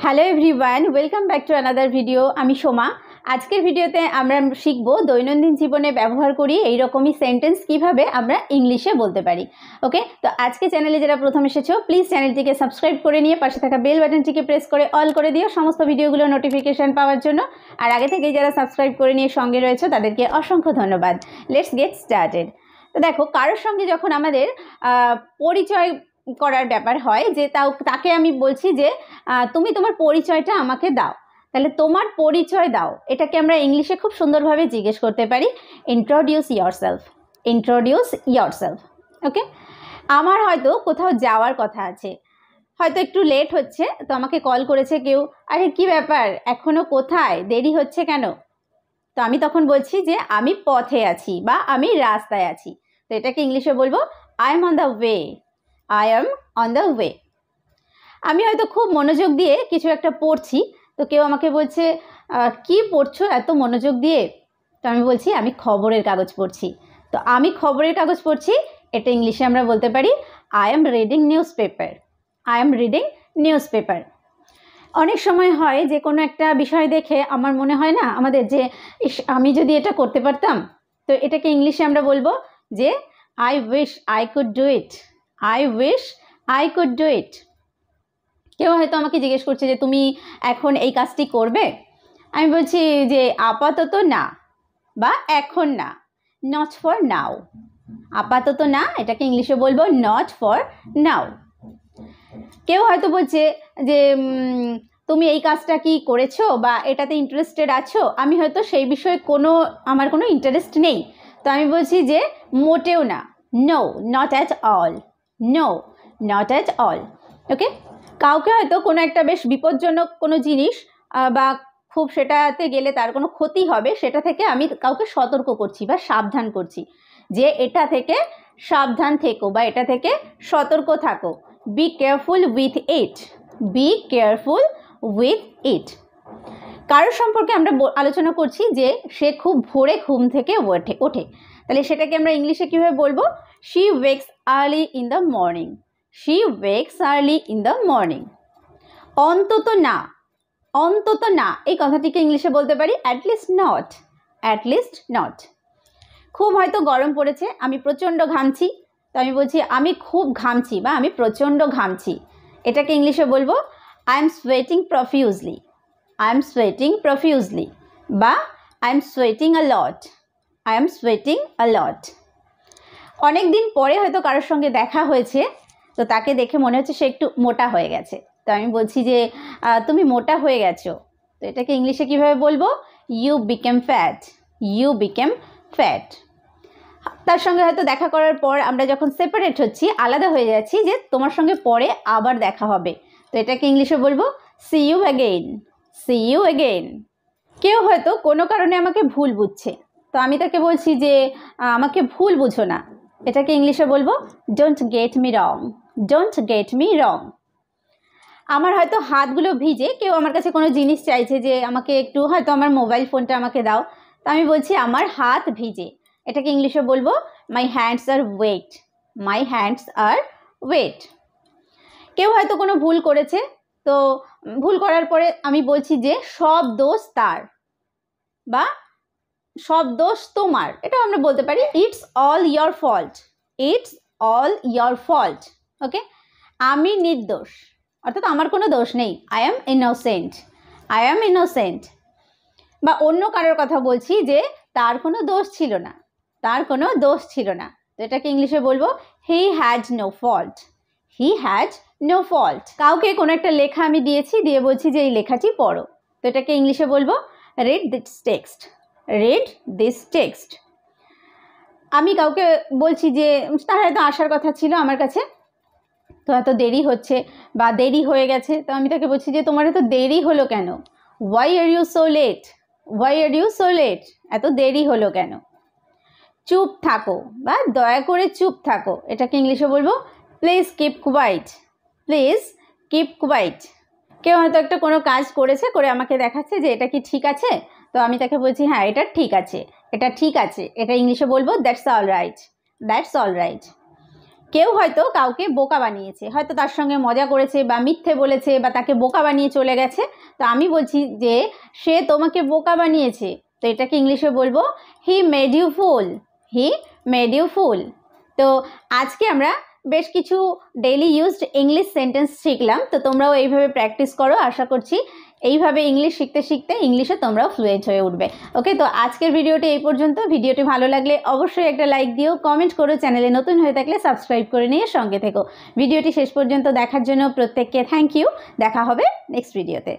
Hello everyone, welcome back to another video. আমি সোমা। আজকের ভিডিওতে আমরা শিখব দৈনন্দিন জীবনে ব্যবহার করি এইরকমই সেন্টেন্স কিভাবে আমরা ইংলিশে বলতে পারি। ওকে, তো আজকে চ্যানেলে যারা প্রথম এসেছো প্লিজ চ্যানেলটিকে সাবস্ক্রাইব করে নিয়ে পাশে থাকা বেল বাটনটিকে প্রেস করে অল করে দিও সমস্ত ভিডিওগুলো নোটিফিকেশান পাওয়ার জন্য। আর আগে থেকেই যারা সাবস্ক্রাইব করে নিয়ে সঙ্গে রয়েছে তাদেরকে অসংখ্য ধন্যবাদ। Let's get started. তো দেখো, কারোর সঙ্গে যখন আমাদের পরিচয় করার ব্যাপার হয়, যে তাকে আমি বলছি যে তুমি তোমার পরিচয়টা আমাকে দাও, তাহলে তোমার পরিচয় দাও এটাকে আমরা ইংলিশে খুব সুন্দরভাবে জিজ্ঞেস করতে পারি introduce yourself. Introduce yourself. Okay, আমার হয়তো কোথাও যাওয়ার কথা আছে, হয়তো একটু লেট হচ্ছে, তো আমাকে কল করেছে কেউ, আরে কি ব্যাপার এখনো কোথায়, দেরি হচ্ছে কেন? তো আমি তখন বলছি যে আমি পথে আছি বা আমি রাস্তায় আছি। তো এটাকে ইংলিশে বলবো I M on the way. I am on the way. আমি হয়তো খুব মনোযোগ দিয়ে কিছু একটা পড়ছি, তো কেউ আমাকে বলছে কি পড়ছো এত মনোযোগ দিয়ে? তো আমি বলছি আমি খবরের কাগজ পড়ছি। তো আমি খবরের কাগজ পড়ছি, এটা ইংলিশে আমরা বলতে পারি I am reading news paper. I am reading news paper. অনেক সময় হয় যে কোনো একটা বিষয় দেখে আমার মনে হয় না আমাদের যে আমি যদি এটা করতে পারতাম, তো এটাকে ইংলিশে আমরা বলবো যে I wish I could do it. I wish I could do it. কেউ হয়তো আমাকে জিজ্ঞেস করছে যে তুমি এখন এই কাজটি করবে, আমি বলছি যে আপাতত না বা এখন না, নট ফর নাও। আপাতত না, এটাকে ইংলিশে বলবো নট ফর নাও। কেউ হয়তো বলছে যে তুমি এই কাজটা কি করেছো বা এটাতে ইন্টারেস্টেড আছো, আমি হয়তো সেই বিষয়ে আমার কোনো ইন্টারেস্ট নেই, তো আমি বলছি যে মোটেও না, no not at all. No not at all. Okay, কাউকে হয়তো কোনো একটা বেশ বিপজ্জনক কোনো জিনিস বা খুব সেটাতে গেলে তার কোনো ক্ষতি হবে, সেটা থেকে আমি কাউকে সতর্ক করছি বা সাবধান করছি যে এটা থেকে সাবধান থেকো বা এটা থেকে সতর্ক থাকো। Be careful with it. Be careful with it. কারোর সম্পর্কে আমরা আলোচনা করছি যে সে খুব ভোরে ঘুম থেকে ওঠে, তাহলে সেটাকে আমরা ইংলিশে কীভাবে বলবো? She wakes early in the morning. She wakes early in the morning. অন্তত না, অন্তত না এই কথাটিকে ইংলিশে বলতে পারি অ্যাটলিস্ট নট। At least not. খুব হয়তো গরম পড়েছে, আমি প্রচণ্ড ঘামছি, তো আমি বলছি আমি খুব ঘামছি বা আমি প্রচণ্ড ঘামছি। এটাকে ইংলিশে বলবো I am sweating profusely. I am sweating profusely বা I am sweating a lot. I am sweating a lot. অনেক দিন পরে হয়তো কারোর সঙ্গে দেখা হয়েছে, তো তাকে দেখে মনে হচ্ছে সে একটু মোটা হয়ে গেছে, তো আমি বলছি যে তুমি মোটা হয়ে গেছো। তো এটাকে ইংলিশে কীভাবে বলবো? You became fat. You became fat. তার সঙ্গে হয়তো দেখা করার পর আমরা যখন সেপারেট হচ্ছি, আলাদা হয়ে যাচ্ছি, যে তোমার সঙ্গে পরে আবার দেখা হবে, তো এটাকে ইংলিশে বলবো see you again. See you again. কেউ হয়তো কোনো কারণে আমাকে ভুল বুঝছে, তো আমি তাকে বলছি যে আমাকে ভুল বুঝো না। এটাকে ইংলিশে বলবো don't get me wrong. Don't get me রং। আমার হয়তো হাতগুলো ভিজে, কেউ আমার কাছে কোনো জিনিস চাইছে যে আমাকে একটু, হয়তো আমার মোবাইল ফোনটা আমাকে দাও, তো আমি বলছি আমার হাত ভিজে। এটাকে ইংলিশে বলবো my hands are wet. My hands are wet. কেউ হয়তো কোনো ভুল করেছে, তো ভুল করার পরে আমি বলছি যে সব দোষ তার বা সব দোষ তোমার, এটাও আমরা বলতে পারি it's all your fault. It's all your fault. Okay, আমি নির্দোষ, অর্থাৎ আমার কোনো দোষ নেই। I am innocent. I am innocent. বা অন্য কারোর কথা বলছি যে তার কোনো দোষ ছিল না। তার কোনো দোষ ছিল না, তো এটাকে ইংলিশে বলবো he had no fault. He had no fault. কাউকে কোনো একটা লেখা আমি দিয়েছি, দিয়ে বলছি যে এই লেখাটি পড়ো, তো এটাকে ইংলিশে বলবো read this text. Read this text. আমি কাউকে বলছি যে তার হয়তো আসার কথা ছিল আমার কাছে, তো এত দেরি হচ্ছে বা দেরি হয়ে গেছে, তো আমি তাকে বলছি যে তোমার এত দেরি হলো কেন? Why are you so late? Why are you so late? এত দেরি হলো কেন? চুপ থাকো বা দয়া করে চুপ থাকো, এটাকে ইংলিশে বলবো please keep quiet. Please keep quiet. কেউ হয়তো একটা কোনো কাজ করেছে, করে আমাকে দেখাচ্ছে যে এটা কি ঠিক আছে, তো আমি তাকে বলছি হ্যাঁ এটা ঠিক আছে, এটা ঠিক আছে। এটা ইংলিশে বলবো that's all right. That's all right. কেউ হয়তো কাউকে বোকা বানিয়েছে, হয়তো তার সঙ্গে মজা করেছে বা মিথ্যে বলেছে বা তাকে বোকা বানিয়ে চলে গেছে। তো আমি বলছি যে সে তোমাকে বোকা বানিয়েছে, তো এটাকে ইংলিশে বলবো he made you fool, he made you fool. তো আজকে আমরা বেশ কিছু ডেইলি ইউজড ইংলিশ সেন্টেন্স শিখলাম। তো তোমরাও এইভাবে প্র্যাকটিস করো, আশা করছি এইভাবে ইংলিশ শিখতে শিখতে ইংলিশে তোমরাও ফ্লুয়েন্ট হয়ে উঠবে। ওকে, তো আজকের ভিডিওটি এই পর্যন্ত। ভিডিওটি ভালো লাগলে অবশ্যই একটা লাইক দিও, কমেন্ট করো, চ্যানেলে নতুন হয়ে থাকলে সাবস্ক্রাইব করে নিয়ে সঙ্গে থেকো। ভিডিওটি শেষ পর্যন্ত দেখার জন্য প্রত্যেককে থ্যাংক ইউ। দেখা হবে নেক্সট ভিডিওতে।